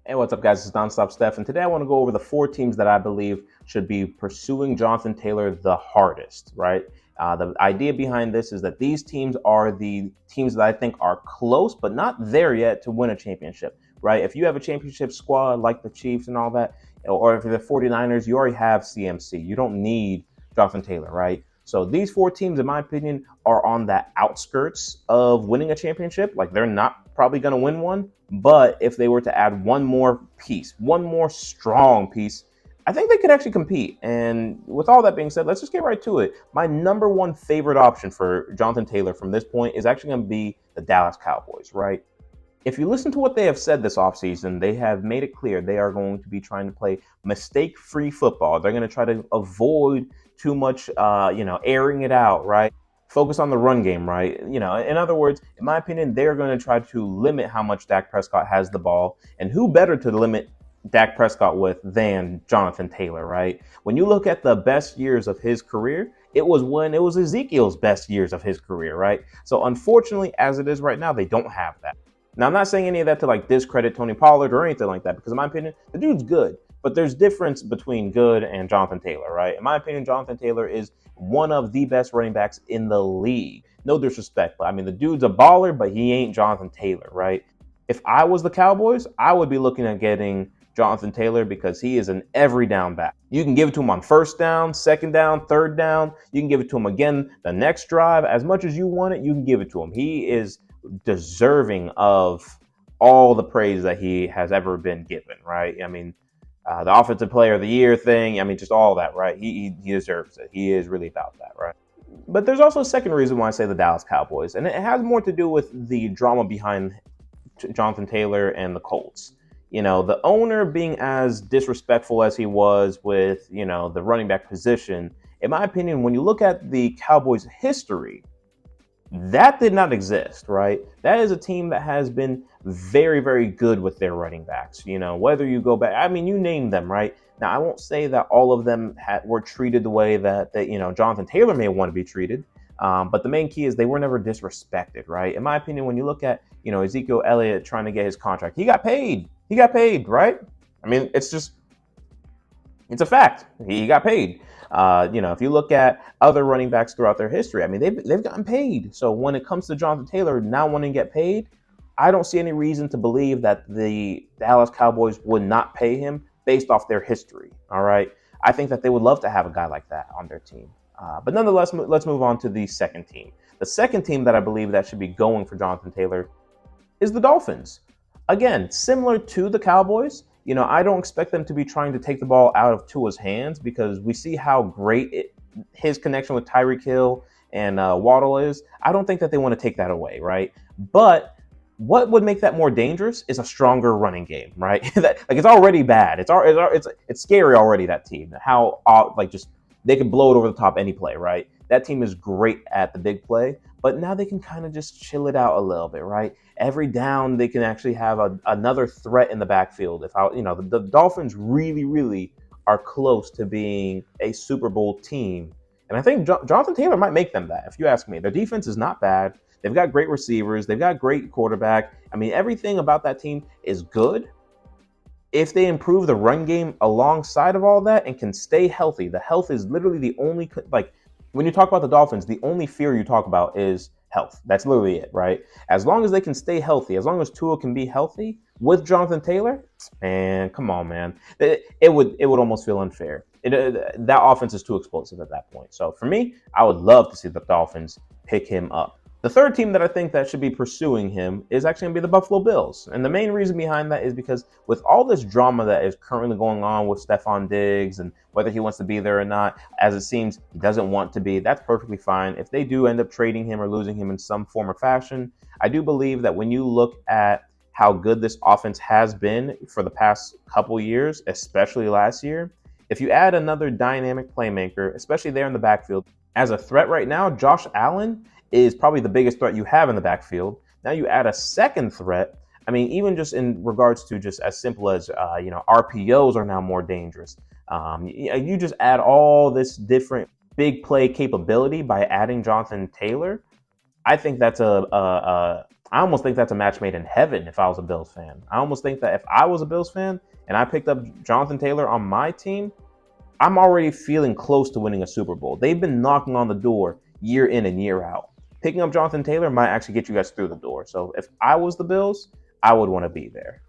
Hey, what's up, guys? It's Nonstop Steph, and today I want to go over the four teams that I believe should be pursuing Jonathan Taylor the hardest, right? The idea behind this is that these teams are the teams that I think are close, but not there yet to win a championship, right? If you have a championship squad like the Chiefs and all that, or if you're the 49ers, you already have CMC. You don't need Jonathan Taylor, right? So these four teams, in my opinion, are on the outskirts of winning a championship. Like, they're not probably going to win one, but if they were to add one more piece, one more strong piece, I think they could actually compete. And with all that being said, let's just get right to it. My number one favorite option for Jonathan Taylor from this point is actually going to be the Dallas Cowboys, right? If you listen to what they have said this offseason, they have made it clear they are going to be trying to play mistake-free football. They're going to try to avoid too much, airing it out, right? Focus on the run game, right? In other words, in my opinion, they're going to try to limit how much Dak Prescott has the ball. And who better to limit Dak Prescott with than Jonathan Taylor, right? When you look at the best years of his career, it was when it was Ezekiel's best years of his career, right? So unfortunately, as it is right now, they don't have that. Now, I'm not saying any of that to like discredit Tony Pollard or anything like that, because in my opinion, the dude's good. But there's difference between good and Jonathan Taylor, right? In my opinion, Jonathan Taylor is one of the best running backs in the league. No disrespect, but I mean, the dude's a baller, but he ain't Jonathan Taylor, right? If I was the Cowboys, I would be looking at getting Jonathan Taylor because he is an every down back. You can give it to him on first down, second down, third down. You can give it to him again the next drive. As much as you want it, you can give it to him. He is deserving of all the praise that he has ever been given, right? I mean, the offensive player of the year thing, I mean, just all that, right? He deserves it. He is really about that, right? But there's also a second reason why I say the Dallas Cowboys, and it has more to do with the drama behind Jonathan Taylor and the Colts. The owner being as disrespectful as he was with, the running back position, in my opinion, when you look at the Cowboys' history, that did not exist, right? That is a team that has been very, very good with their running backs. Whether you go back, I mean, you name them, right? Now, I won't say that all of them were treated the way that Jonathan Taylor may want to be treated, but the main key is they were never disrespected, right? In my opinion, when you look at Ezekiel Elliott trying to get his contract, he got paid. He got paid, right? I mean, it's a fact. He got paid. If you look at other running backs throughout their history, I mean, they've gotten paid. So when it comes to Jonathan Taylor now wanting to get paid, I don't see any reason to believe that the Dallas Cowboys would not pay him based off their history. All right. I think that they would love to have a guy like that on their team. But nonetheless, let's move on to the second team. The second team that I believe that should be going for Jonathan Taylor is the Dolphins. Again, similar to the Cowboys, I don't expect them to be trying to take the ball out of Tua's hands because we see how great his connection with Tyreek Hill and Waddle is. I don't think that they want to take that away, right? But what would make that more dangerous is a stronger running game, right? It's already bad. It's scary already, that team. How just they can blow it over the top any play, right? That team is great at the big play, but now they can kind of just chill it out a little bit, right? Every down they can actually have another threat in the backfield. The Dolphins really, really are close to being a Super Bowl team, and I think Jonathan Taylor might make them that. If you ask me, their defense is not bad. They've got great receivers. They've got great quarterback. I mean, everything about that team is good. If they improve the run game alongside of all that and can stay healthy, the health is literally the only, when you talk about the Dolphins, the only fear you talk about is health. That's literally it, right? As long as they can stay healthy, as long as Tua can be healthy with Jonathan Taylor, and come on, man, it would almost feel unfair. That offense is too explosive at that point. So for me, I would love to see the Dolphins pick him up. The third team that I think that should be pursuing him is actually going to be the Buffalo Bills. And the main reason behind that is because with all this drama that is currently going on with Stefon Diggs and whether he wants to be there or not, as it seems he doesn't want to be, that's perfectly fine. If they do end up trading him or losing him in some form or fashion, I do believe that when you look at how good this offense has been for the past couple years, especially last year, if you add another dynamic playmaker, especially there in the backfield, as a threat right now, Josh Allen is probably the biggest threat you have in the backfield. Now you add a second threat. I mean, even just in regards to just as simple as, RPOs are now more dangerous. You just add all this different big play capability by adding Jonathan Taylor. I think that's a I almost think that's a match made in heaven if I was a Bills fan. I almost think that if I was a Bills fan and I picked up Jonathan Taylor on my team, I'm already feeling close to winning a Super Bowl. They've been knocking on the door year in and year out. Picking up Jonathan Taylor might actually get you guys through the door. So if I was the Bills, I would want to be there.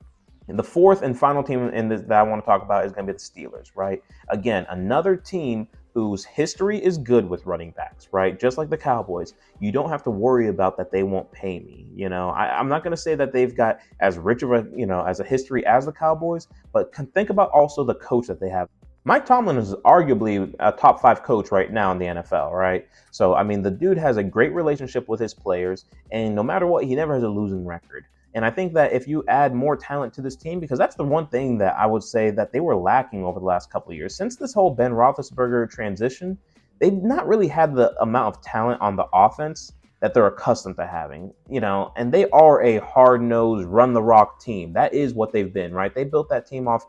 And the fourth and final team in this that I want to talk about is going to be the Steelers, right? Again, another team whose history is good with running backs, right? Just like the Cowboys, you don't have to worry about that they won't pay me. I'm not going to say that they've got as rich of a, as a history as the Cowboys, but think about also the coach that they have. Mike Tomlin is arguably a top 5 coach right now in the NFL, right? So, I mean, the dude has a great relationship with his players, and no matter what, he never has a losing record. And I think that if you add more talent to this team, because that's the one thing that I would say that they were lacking over the last couple of years. Since this whole Ben Roethlisberger transition, they've not really had the amount of talent on the offense that they're accustomed to having, and they are a hard-nosed, run-the-rock team. That is what they've been, right? They built that team off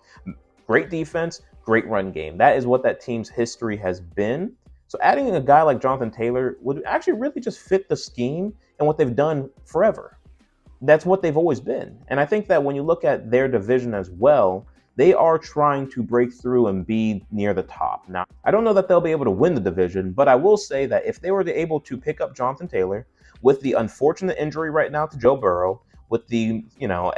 great defense, great run game. That is what that team's history has been. So adding a guy like Jonathan Taylor would actually really just fit the scheme and what they've done forever. That's what they've always been. And I think that when you look at their division as well, they are trying to break through and be near the top. Now, I don't know that they'll be able to win the division, but I will say that if they were able to pick up Jonathan Taylor with the unfortunate injury right now to Joe Burrow, with the,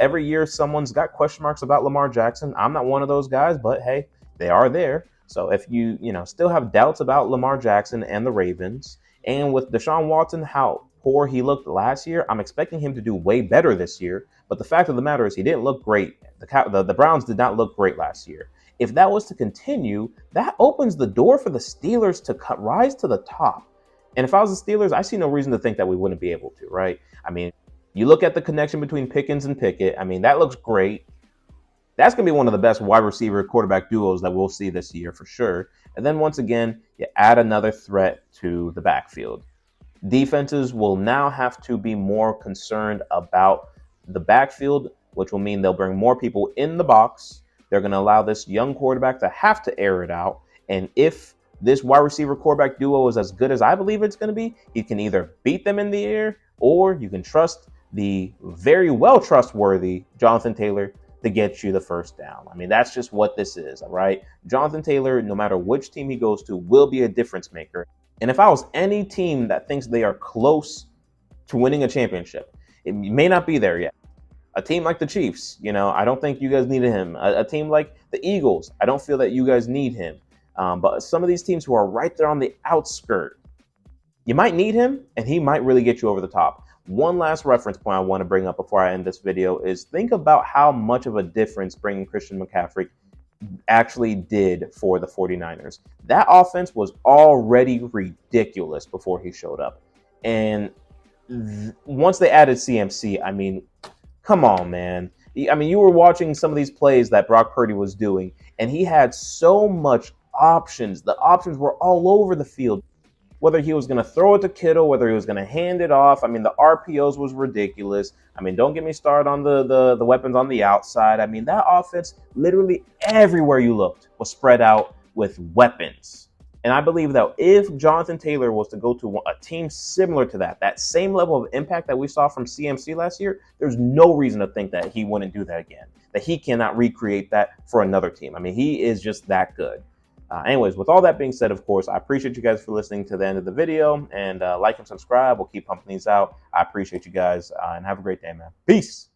every year someone's got question marks about Lamar Jackson. I'm not one of those guys, but hey, they are there. So if you, still have doubts about Lamar Jackson and the Ravens, and with Deshaun Watson, how poor he looked last year, I'm expecting him to do way better this year. But the fact of the matter is he didn't look great. The Browns did not look great last year. If that was to continue, that opens the door for the Steelers to rise to the top. And if I was the Steelers, I see no reason to think that we wouldn't be able to, right? I mean, you look at the connection between Pickens and Pickett. I mean, that looks great. That's going to be one of the best wide receiver quarterback duos that we'll see this year for sure. And then once again, you add another threat to the backfield. Defenses will now have to be more concerned about the backfield, which will mean they'll bring more people in the box. They're going to allow this young quarterback to have to air it out. And if this wide receiver quarterback duo is as good as I believe it's going to be, you can either beat them in the air or you can trust the very well trustworthy Jonathan Taylor to get you the first down. I mean, that's just what this is, all right? Jonathan Taylor, no matter which team he goes to, will be a difference maker. And if I was any team that thinks they are close to winning a championship, it may not be there yet. A team like the Chiefs, I don't think you guys need him. A team like the Eagles, I don't feel that you guys need him. But some of these teams who are right there on the outskirt, you might need him, and he might really get you over the top. One last reference point I want to bring up before I end this video is think about how much of a difference bringing Christian McCaffrey actually did for the 49ers. That offense was already ridiculous before he showed up. And once they added CMC, I mean, come on, man. I mean, you were watching some of these plays that Brock Purdy was doing, and he had so much options. The options were all over the field. Whether he was going to throw it to Kittle, whether he was going to hand it off. I mean, the RPOs was ridiculous. I mean, don't get me started on the weapons on the outside. I mean, that offense, literally everywhere you looked, was spread out with weapons. And I believe that if Jonathan Taylor was to go to a team similar to that same level of impact that we saw from CMC last year, there's no reason to think that he wouldn't do that again, that he cannot recreate that for another team. I mean, he is just that good. Anyways, with all that being said, of course, I appreciate you guys for listening to the end of the video, and like and subscribe. We'll keep pumping these out. I appreciate you guys, and have a great day, man. Peace.